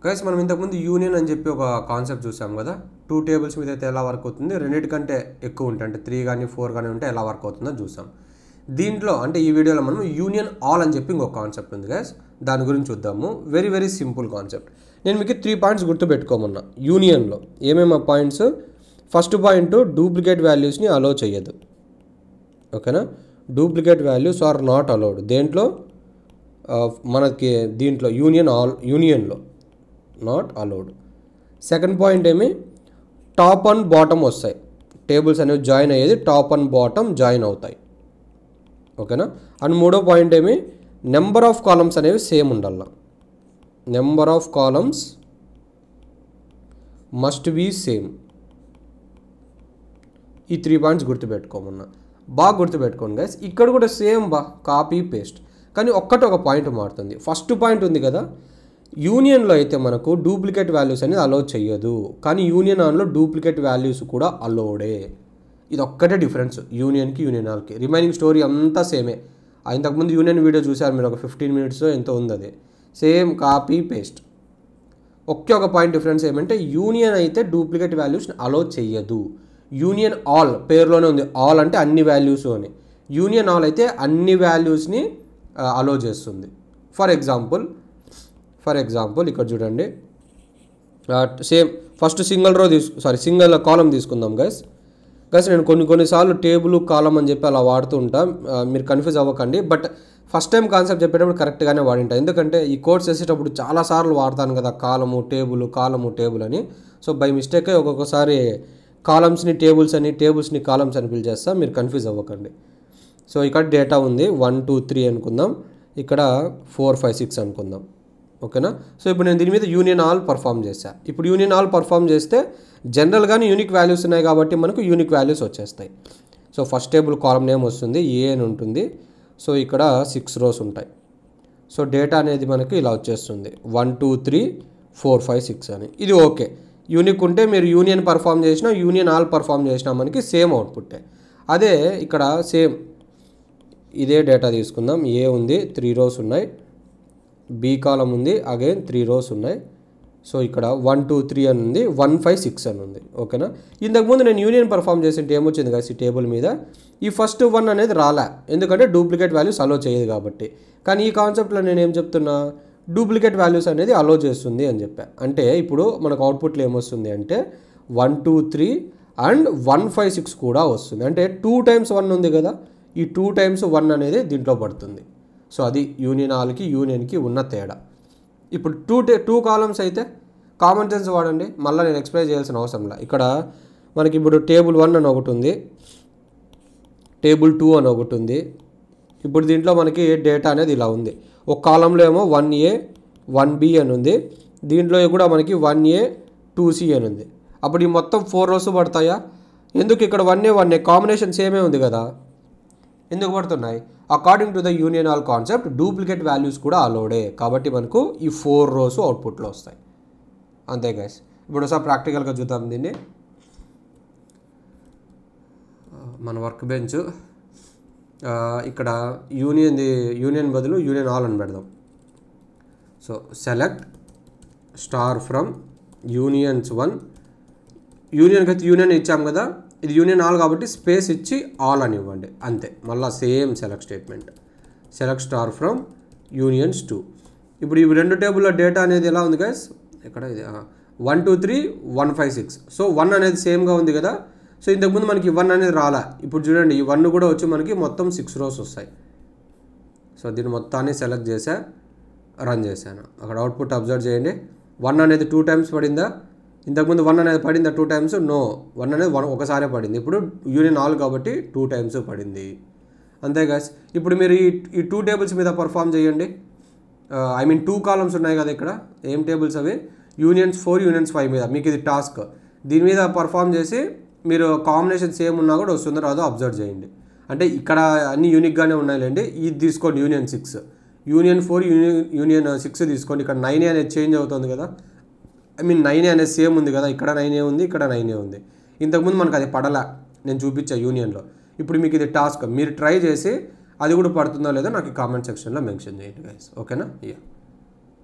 Guys మనం ఇంతకుముందు union అని చెప్పి ఒక కాన్సెప్ట్ చూసాం కదా, 2 టేబుల్స్ మీద అయితే ఎలా వర్క్ అవుతుంది, రెండింటికంటే ఎక్కువ ఉంటాయి అంటే 3 కానీ 4 కానీ ఉంటే ఎలా వర్క్ అవుతుందో చూసాం. దీంట్లో అంటే ఈ వీడియోలో మనం యూనియన్ ఆల్ అని చెప్పి ఇంకొక కాన్సెప్ట్ ఉంది గైస్, దాని గురించి చూద్దాము. Very very simple concept. నేను మీకు 3 పాయింట్స్ గుర్తుపెట్టుకోమన్నా. యూనియన్లో ఏమేమి పాయింట్స్? ఫస్ట్ పాయింట్, డూప్లికేట్ వాల్యూస్ని అలో చేయదు. ఓకేనా, duplicate values are not allowed. దేంట్లో? మనకి దీంట్లో యూనియన్లో నాట్ అలౌడ్. సెకండ్ పాయింట్ ఏమి? టాప్ అండ్ బాటమ్ వస్తాయి, టేబుల్స్ అనేవి జాయిన్ అయ్యేది టాప్ అండ్ బాటమ్ జాయిన్ అవుతాయి. ఓకేనా. అండ్ మూడో పాయింట్ ఏమి? నెంబర్ ఆఫ్ కాలమ్స్ అనేవి సేమ్ ఉండాలి. Number of columns must be same. ఈ 3 పాయింట్స్ గుర్తుపెట్టుకోమన్నా. బాగా గుర్తుపెట్టుకోండి గైస్. ఇక్కడ కూడా సేమ్ కాపీ పేస్ట్, కానీ ఒక పాయింట్ మారుతుంది. ఫస్ట్ పాయింట్ ఉంది కదా, యూనియన్లో అయితే మనకు డూప్లికేట్ వాల్యూస్ అనేది అలో చేయదు, కానీ యూనియన్ ఆన్లో డూప్లికేట్ వాల్యూస్ కూడా అలోడే. ఇది ఒక్కటే డిఫరెన్స్ యూనియన్కి యూనియన్ ఆల్కి. రిమైనింగ్ స్టోరీ అంతా సేమే. ఇంతకుముందు యూనియన్ వీడియో చూసారు మీరు, ఒక 15 మినిట్స్ ఎంతో ఉంది, అది సేమ్ కాపీ పేస్ట్. ఒక పాయింట్ డిఫరెన్స్ ఏమంటే యూనియన్ అయితే డూప్లికేట్ వాల్యూస్ని అలో చేయదు. యూనియన్ ఆల్ పేరులోనే ఉంది, ఆల్ అంటే అన్ని వాల్యూస్ అని. యూనియన్ ఆల్ అయితే అన్ని వాల్యూస్ని అలో చేస్తుంది. ఫర్ ఎగ్జాంపుల్ ఇక్కడ చూడండి, సేమ్ ఫస్ట్ సింగిల్ కాలం తీసుకుందాం గైస్. నేను కొన్నిసార్లు టేబుల్ కాలం అని చెప్పి అలా వాడుతూ ఉంటాం, మీరు కన్ఫ్యూజ్ అవ్వకండి. బట్ ఫస్ట్ టైం కాన్సెప్ట్ చెప్పేటప్పుడు కరెక్ట్గానే వాడింటా, ఎందుకంటే ఈ కోర్స్ చేసేటప్పుడు చాలాసార్లు వాడతాను కదా కాలము టేబుల్ అని. సో బై మిస్టేకే ఒక్కొక్కసారి కాలమ్స్ని టేబుల్స్ అని, టేబుల్స్ని కాలమ్స్ అని పిలిచేస్తా, మీరు కన్ఫ్యూజ్ అవ్వకండి. సో ఇక్కడ డేటా ఉంది 1 2 3 అనుకుందాం, ఇక్కడ 4 5 6 అనుకుందాం. ఓకేనా. సో ఇప్పుడు నేను దీని మీద యూనియన్ ఆల్ పర్ఫామ్ చేశాను. ఇప్పుడు యూనియన్ ఆల్ పర్ఫామ్ చేస్తే జనరల్గానే యూనిక్ వాల్యూస్ ఉన్నాయి కాబట్టి మనకు యూనిక్ వాల్యూస్ వచ్చేస్తాయి. So first table column name వస్తుంది, ఏ అని ఉంటుంది. సో ఇక్కడ 6 రోస్ ఉంటాయి. సో డేటా అనేది మనకి ఇలా వచ్చేస్తుంది 1 2 3 4 5 6 అని. ఇది ఓకే. యూనిక్ ఉంటే మీరు యూనియన్ పర్ఫామ్ చేసినా, యూనియన్ ఆల్ పర్ఫామ్ చేసినా మనకి సేమ్ అవుట్పుట్టే. అదే ఇక్కడ సేమ్ ఇదే డేటా తీసుకుందాం. ఏ ఉంది 3 రోస్ ఉన్నాయి, బి కాలం ఉంది అగైన్ 3 రోస్ ఉన్నాయి. సో ఇక్కడ 1 2 3 అని ఉంది, 1 5 6 అని ఉంది. ఓకేనా. ఇంతకుముందు నేను యూనియన్ పర్ఫామ్ చేసింటే ఏమొచ్చింది కదా ఈ టేబుల్ మీద, ఈ ఫస్ట్ 1 అనేది రాలే, ఎందుకంటే డూప్లికేట్ వాల్యూస్ అలో చేయదు కాబట్టి. కానీ ఈ కాన్సెప్ట్లో నేను ఏం చెప్తున్నా, డూప్లికేట్ వాల్యూస్ అనేది అలో చేస్తుంది అని చెప్పా. అంటే ఇప్పుడు మనకు అవుట్పుట్లో ఏమొస్తుంది అంటే 1 2 3 అండ్ 1 5 6 కూడా వస్తుంది. అంటే 2 times 1 ఉంది కదా, ఈ 2 times 1 అనేది దీంట్లో పడుతుంది. సో అది యూనియన్ ఆల్కి యూనియన్కి ఉన్న తేడా. ఇప్పుడు 2 కాలమ్స్ అయితే కామన్ సెన్స్ వాడండి, మళ్ళీ నేను ఎక్స్ప్లెయిన్ చేయాల్సిన అవసరం లేదు. ఇక్కడ మనకి ఇప్పుడు టేబుల్ 1 అని ఒకటి ఉంది, టేబుల్ 2 అని ఒకటి ఉంది. ఇప్పుడు దీంట్లో మనకి డేటా అనేది ఇలా ఉంది. ఒక కాలంలో ఏమో 1A 1B అని ఉంది, దీంట్లో కూడా మనకి 1A 2C అని ఉంది. అప్పుడు ఈ మొత్తం 4 రోస్ పడతాయా? ఎందుకు? ఇక్కడ 1A కాంబినేషన్ సేమే ఉంది కదా, ఎందుకు పడుతున్నాయి? According to the union all concept duplicate values కూడా అలౌడే, కాబట్టి మనకు ఈ 4 రోస్ అవుట్పుట్లో వస్తాయి. అంతే గైస్. ఇప్పుడు ఒకసారి ప్రాక్టికల్గా చూద్దాం దీన్ని. మన వర్క్ బెంచ్ ఇక్కడ యూనియన్ బదులు యూనియన్ ఆల్ అని పెడదాం. So select star from unions 1. యూనియన్కి అయితే యూనియన్ ఇచ్చాం కదా, ఇది యూనియన్ ఆల్ కాబట్టి స్పేస్ ఇచ్చి ఆల్ అని ఇవ్వండి అంతే. మళ్ళీ same select statement, select star from unions 2. ఇప్పుడు ఈ 2 టేబుల్లో డేటా అనేది ఎలా ఉంది గైస్, ఇక్కడ ఇది 1 2 3 1 5 6. సో 1 అనేది సేమ్గా ఉంది కదా. సో ఇంతకుముందు మనకి 1 అనేది రాలా, ఇప్పుడు చూడండి ఈ 1 కూడా వచ్చి మనకి మొత్తం 6 రోస్ వస్తాయి. సో దీన్ని మొత్తాన్ని సెలెక్ట్ చేసా, రన్ చేశాను. అక్కడ అవుట్పుట్ అబ్జర్వ్ చేయండి. 1 అనేది 2 times పడిందా? ఇంతకుముందు 1 అనేది పడిందా 2 times? నో, 1 అనేది ఒకసారే పడింది. ఇప్పుడు యూనియన్ ఆల్ కాబట్టి 2 times పడింది. అంతే గైస్. ఇప్పుడు మీరు ఈ 2 టేబుల్స్ మీద పర్ఫామ్ చేయండి. 2 కాలమ్స్ ఉన్నాయి కదా ఇక్కడ, ఏం టేబుల్స్ అవి? యూనియన్స్ 4 యూనియన్స్ 5 మీద మీకు ఇది టాస్క్. దీని మీద పర్ఫామ్ చేసి మీరు కాంబినేషన్ సేమ్ ఉన్నా కూడా వస్తుందో రాదో అబ్జర్వ్ చేయండి. అంటే ఇక్కడ అన్ని యూనిక్గానే ఉన్నాయిలేండి. ఇది తీసుకోండి యూనియన్ 6, యూనియన్ 4 యూనియన్ 6 తీసుకోండి. ఇక్కడ 9A అనేది చేంజ్ అవుతుంది కదా, 9A అనేది సేమ్ ఉంది కదా, ఇక్కడ 9A ఉంది, ఇక్కడ 9A ఉంది. ఇంతకుముందు మనకు అది పడలా, నేను చూపించా యూనియన్లో. ఇప్పుడు మీకు ఇది టాస్క్, మీరు ట్రై చేసి అది కూడా పడుతుందో లేదో నాకు కామెంట్ సెక్షన్లో మెన్షన్ చేయండి గైస్. ఓకేనా?